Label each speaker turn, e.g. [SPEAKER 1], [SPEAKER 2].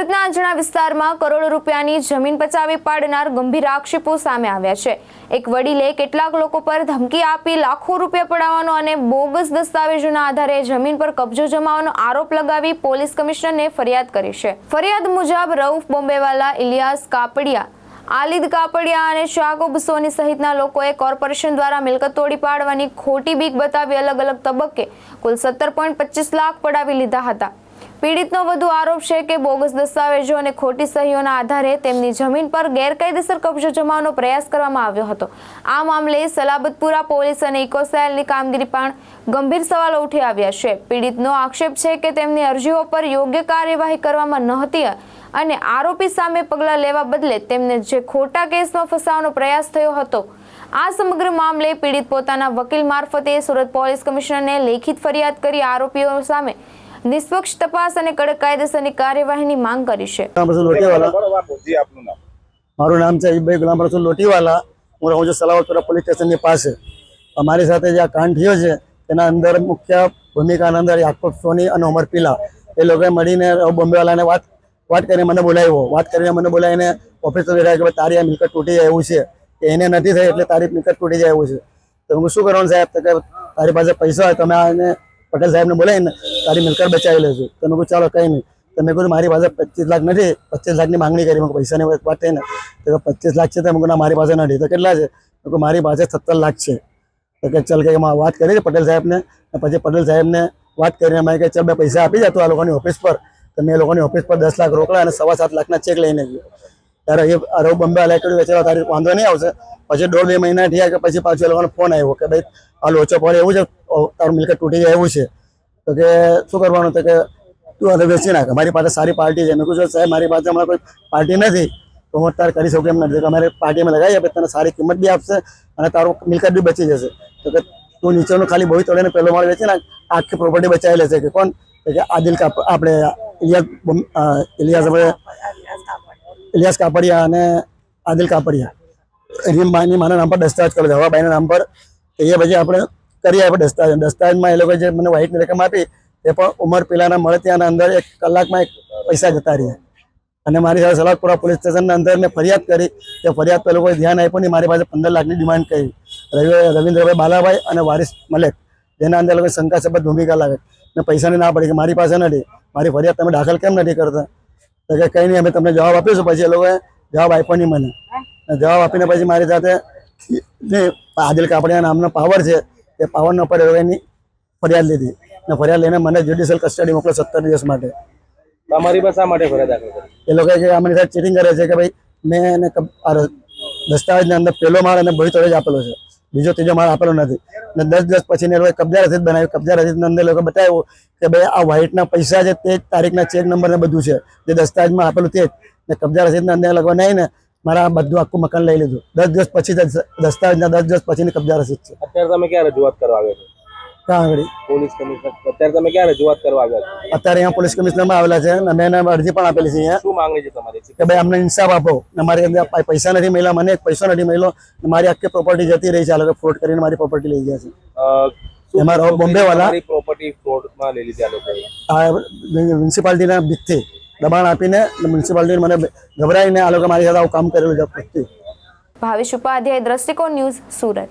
[SPEAKER 1] સુરતના અંજણા વિસ્તારમાં કરોડો રૂપિયાની જમીન પચાવી પાડનાર ગંભીર આક્ષેપો સામે આવ્યા છે। એક વડીલે કેટલાક લોકો પર ધમકી આપી લાખો રૂપિયા પડાવવાનો અને બોગસ દસ્તાવેજોના આધારે જમીન પર કબજો જમાવવાનો આરોપ લગાવી પોલીસ કમિશનરને ફરિયાદ કરી છે। ફરિયાદ મુજબ રઉફ બોમ્બેવાલા, ઇલિયાસ કાપડિયા, આલિદ કાપડિયા અને શાગુબ સોની સહિતના લોકોએ કોર્પોરેશન દ્વારા મિલકત તોડી પાડવાની ખોટી બીક બતાવી અલગ અલગ તબક્કે કુલ 17.25 લાખ પડાવી લીધા હતા। પીડિતનો વધુ આરોપ છે કે બોગસ દસ્તાવેજો અને ખોટી સહીઓના આધારે તેમની જમીન પર ગેરકાયદેસર કબજો જમાવવાનો પ્રયાસ કરવામાં આવ્યો હતો। આ મામલે સલાબતપુરા પોલીસ અને ઇકોસેલની કામગીરી પણ ગંભીર સવાલો ઉઠી આવ્યા છે। પીડિતનો આક્ષેપ છે કે તેમની અરજીઓ પર યોગ્ય કાર્યવાહી કરવામાં નહોતી અને આરોપી સામે પગલાં લેવા બદલે તેમને જે ખોટા કેસમાં ફસાવવાનો પ્રયાસ થયો હતો। આ સમગ્ર મામલે પીડિત પોતાના વકીલ મારફતે સુરત પોલીસ કમિશનરને લેખિત ફરિયાદ કરી આરોપીઓ સામે નિષ્પક્ષ તપાસ અને કડક કાયદેસરની કાર્યવાહીની માંગ કરી છે।
[SPEAKER 2] મારું નામ છે અયુબભાઈ ગુલામ રસૂલ લોટીવાલા। હું રહું છું સલાવતપુરા પોલીસ સ્ટેશનની પાસે। અમારી સાથે જે આ કાંડ થયો છે તેના અંદર મુખ્ય ભૂમિકાના અંદર યાકુબ સોની અને ઉમર પીલા એ લોકોએ મળીને બોમ્બેવાલાને વાત કરીને મને બોલાવ્યો। વાત કરીને મને બોલાવીને ઓફિસર બેઠા કે તારી આ મિલકત તૂટી જાય એવું છે કે એને નથી થઈ એટલે તારી મિલકત તૂટી જાય એવું છે। તો હું શું કરવાનું સાહેબ? તો કે તારી પાસે પૈસા હોય તમે આને પટેલ સાહેબને બોલાવીને તારી મિલકત બચાવી લેજો। તો મેં કહ્યું ચાલો કંઈ નહીં। તો મેં કહ્યું મારી પાસે 25 લાખ નથી, 25 લાખની માંગણી કરી। મેં પૈસાની વાત થઈ ને તો 25 લાખ છે તો મેં મારી પાસે નથી। તો કેટલા છે? તો મારી પાસે 17 લાખ છે। તો કે ચાલ કે એમાં વાત કરી પટેલ સાહેબને। પછી પટેલ સાહેબને વાત કરીને મેં કે ચાલ બે પૈસા આપી જતો આ લોકોની ઓફિસ પર। તો મેં લોકોની ઓફિસ પર 10 લાખ રોકડા અને 7.25 લાખના ચેક લઈને ગયો। ત્યારે એ અરવ બોમ્બે વાળાએ કહ્યું કે ચાલો તારી વાંધો નહીં આવશે। પછી 1.5-2 મહિના થયા કે પછી પાછું એ લોકોનો ફોન આવ્યો કે ભાઈ આ લોચો પડે એવું છે, તારું મિલકત તૂટી જાય એવું છે। તો કે શું કરવાનું? તો કે તું હવે વેચી નાખ, મારી પાસે સારી પાર્ટી છે। મેં કહ્યું સાહેબ મારી પાસે હમણાં કોઈ પાર્ટી નથી તો હું તારે કરી શકું એમ નથી। અમારે પાર્ટીમાં લગાવી આપે, તને સારી કિંમત બી આપશે અને તારું મિલકત બી બચી જશે। તો કે તું નીચેનું ખાલી બોઈ તોડીને પહેલો માળ વેચી નાખ, આખી પ્રોપર્ટી બચાવી લેશે। કે કોણ? કે આદિલ આપણે ઇલિયાસ કાપડિયા અને આદિલ કાપડિયા રીમબાઈની મારા નામ પર દસ્તાવેજ કરી દે, હવાબાઈના નામ પર। એ પછી આપણે કરી આપે દસ્તાવેજમાં એ લોકો જે મને વ્હાઇટની રકમ આપી એ પણ ઉમર પીલાના મળે ત્યાંના અંદર 1 કલાકમાં પૈસા જતા રહ્યા। અને મારી સાથે સલાવતપુરા પોલીસ સ્ટેશનના અંદર મેં ફરિયાદ કરી। તે ફરિયાદ પર લોકોએ ધ્યાન આપ્યું નહીં, મારી પાસે 15 લાખની ડિમાન્ડ કરી। રવિન્દ્રભાઈ બાલાભાઈ અને વારિસ મલેક જેના અંદર લોકો શંકાસ્પદ ભૂમિકા લાગે। મેં પૈસાની ના પડી કે મારી પાસે નથી, મારી ફરિયાદ તમે દાખલ કેમ નથી કરતા? તો કે કંઈ નહીં અમે તમને જવાબ આપીશું। પછી એ લોકોએ જવાબ આપ્યો નહીં મને। જવાબ આપીને પછી મારી સાથે આદિલ કાપડિયા નામનો પાવર છે એ પાવરના ઉપર એ લોકોની ફરિયાદ લીધી અને ફરિયાદ લઈને મને જ્યુડિશિયલ કસ્ટડી મોકલો 17 દિવસ માટે।
[SPEAKER 3] તમારી પાસે શા માટે ફરિયાદ દાખલ કરી?
[SPEAKER 2] એ લોકોએ કે અમારી સાથે ચીટિંગ કરે છે કે ભાઈ મેં એને દસ્તાવેજની અંદર પહેલો માળ અને ભોય તોડે જ આપેલો છે, બીજો ત્રીજો માળ આપેલો નથી। અને 10 દિવસ પછીને એ લોકોએ કબજા રસીદ બનાવી। કબજા રસીદની અંદર લોકો બતાવ્યું કે ભાઈ આ વ્હાઇટના પૈસા છે તે જ તારીખના ચેક નંબર ને બધું છે જે દસ્તાવેજમાં આપેલું તે જ। ને કબજા રસીદના અંદર લોકો નહીં ને મારા બધું આખું મકાન લઈ લીધું। 10 દિવસ પછી દસ્તાવેજના 10 દિવસ પછીની કબજા રસીદ છે।
[SPEAKER 3] અત્યારે તમે ક્યાં રજૂઆત કરવા આવ્યા છો?
[SPEAKER 2] ક્યાં આગળ?
[SPEAKER 3] Police commissioner. અત્યારે તમે ક્યાં રજૂઆત કરવા આવ્યા છો?
[SPEAKER 2] અત્યારે અહીંયા પોલીસ કમિશનરમાં આવેલા છે અને મેં એને અરજી પણ આપેલી છે અહીંયા।
[SPEAKER 3] શું માંગણી છે તમારી?
[SPEAKER 2] કે ભાઈ અમને ઇન્સાફ આપો। મારી અંદર પૈસા નથી મળ્યા, મને એક પૈસો નથી મળ્યો, મારી આખી પ્રોપર્ટી જતી રહી છે। આ લોકો ફ્રોડ કરીને મારી પ્રોપર્ટી લઈ ગયા છે। એમાં બોમ્બે વાળા
[SPEAKER 3] પ્રોપર્ટી ફ્રોડમાં લઈ લીધી આ લોકોએ?
[SPEAKER 2] આ મ્યુનિસિપાલિટીના બીકથી દબાણ આપીને મ્યુનિસિપાલિટી મને ગભરાઈને આ લોકો મારી સાથે આવું કામ કરેલું છે।
[SPEAKER 1] ભાવેશ ઉપાધ્યાય, દ્રષ્ટિકોણ ન્યૂઝ, સુરત।